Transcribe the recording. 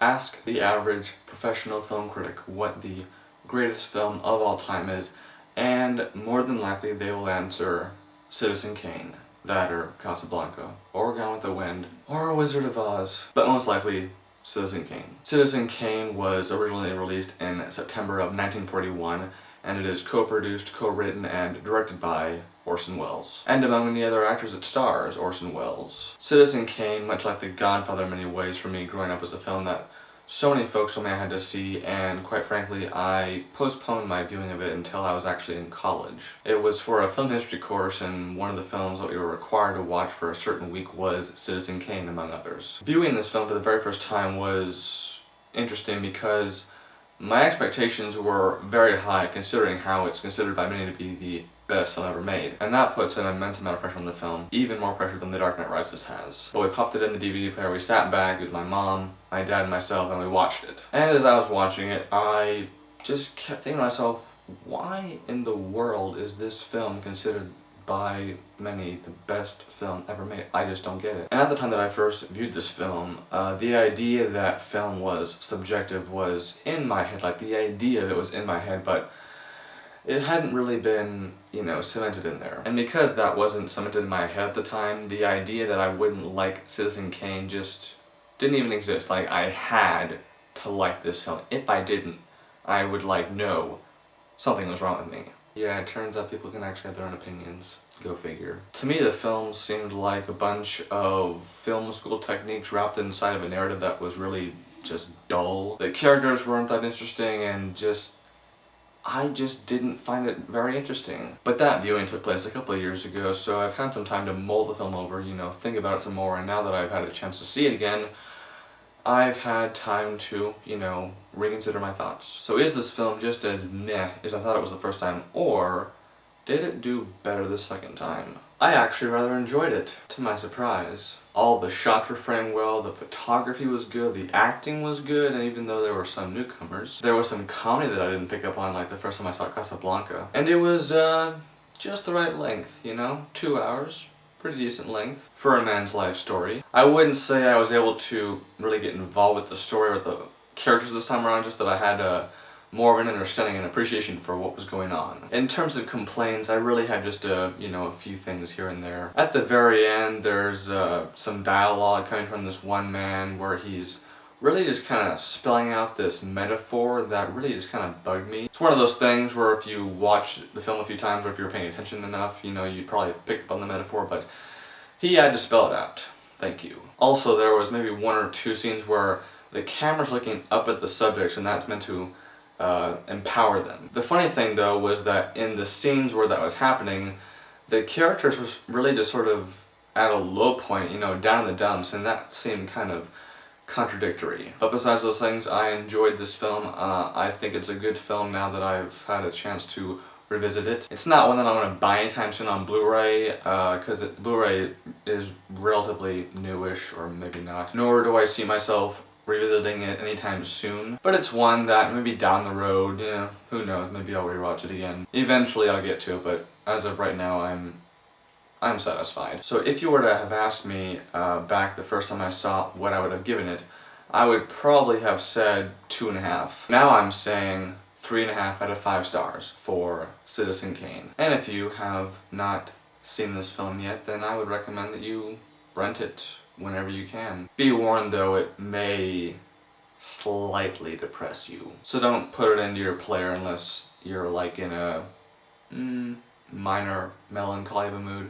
Ask the average professional film critic what the greatest film of all time is, and more than likely they will answer Citizen Kane, that or Casablanca, or Gone with the Wind, or Wizard of Oz, but most likely Citizen Kane. Citizen Kane was originally released in September of 1941, and it is co-produced, co-written, and directed by Orson Welles. And among many other actors it stars Orson Welles. Citizen Kane, much like The Godfather in many ways for me growing up, was a film that so many folks told me I had to see, and quite frankly, I postponed my viewing of it until I was actually in college. It was for a film history course, and one of the films that we were required to watch for a certain week was Citizen Kane, among others. Viewing this film for the very first time was interesting because my expectations were very high, considering how it's considered by many to be the best film ever made. And that puts an immense amount of pressure on the film, even more pressure than The Dark Knight Rises has. But we popped it in the DVD player, we sat back, it was my mom, my dad, and myself, and we watched it. And as I was watching it, I just kept thinking to myself, why in the world is this film considered by many the best film ever made? I just don't get it. And at the time that I first viewed this film, the idea that film was subjective was in my head, like the idea of it was in my head, but it hadn't really been, cemented in there. And because that wasn't cemented in my head at the time, the idea that I wouldn't like Citizen Kane just didn't even exist. Like, I had to like this film. If I didn't, I would know something was wrong with me. Yeah, it turns out people can actually have their own opinions. Go figure. To me, the film seemed like a bunch of film school techniques wrapped inside of a narrative that was really just dull. The characters weren't that interesting, and I just didn't find it very interesting. But that viewing took place a couple of years ago, so I've had some time to mull the film over, think about it some more, and now that I've had a chance to see it again, I've had time to, reconsider my thoughts. So is this film just as meh as I thought it was the first time, or did it do better the second time? I actually rather enjoyed it, to my surprise. All the shots were framed well, the photography was good, the acting was good, and even though there were some newcomers, there was some comedy that I didn't pick up on like the first time I saw Casablanca. And it was just the right length, 2 hours. Pretty decent length for a man's life story. I wouldn't say I was able to really get involved with the story or the characters this time around, just that I had more of an understanding and appreciation for what was going on. In terms of complaints, I really had just a few things here and there. At the very end, there's some dialogue coming from this one man where he's really just kind of spelling out this metaphor that really just kind of bugged me. It's one of those things where if you watch the film a few times, or if you're paying attention enough, you'd probably pick up on the metaphor, but he had to spell it out. Thank you. Also, there was maybe 1 or 2 scenes where the camera's looking up at the subjects, and that's meant to empower them. The funny thing though was that in the scenes where that was happening, the characters was really just sort of at a low point, down in the dumps, and that seemed kind of contradictory. But besides those things, I enjoyed this film. I think it's a good film now that I've had a chance to revisit it. It's not one that I'm going to buy anytime soon on Blu-ray, because Blu-ray is relatively newish, or maybe not. Nor do I see myself revisiting it anytime soon. But it's one that maybe down the road, who knows, maybe I'll rewatch it again. Eventually I'll get to it, but as of right now, I'm satisfied. So if you were to have asked me back the first time I saw what I would have given it, I would probably have said 2.5. Now I'm saying 3.5 out of 5 stars for Citizen Kane. And if you have not seen this film yet, then I would recommend that you rent it whenever you can. Be warned though, it may slightly depress you. So don't put it into your player unless you're in a minor melancholy of a mood.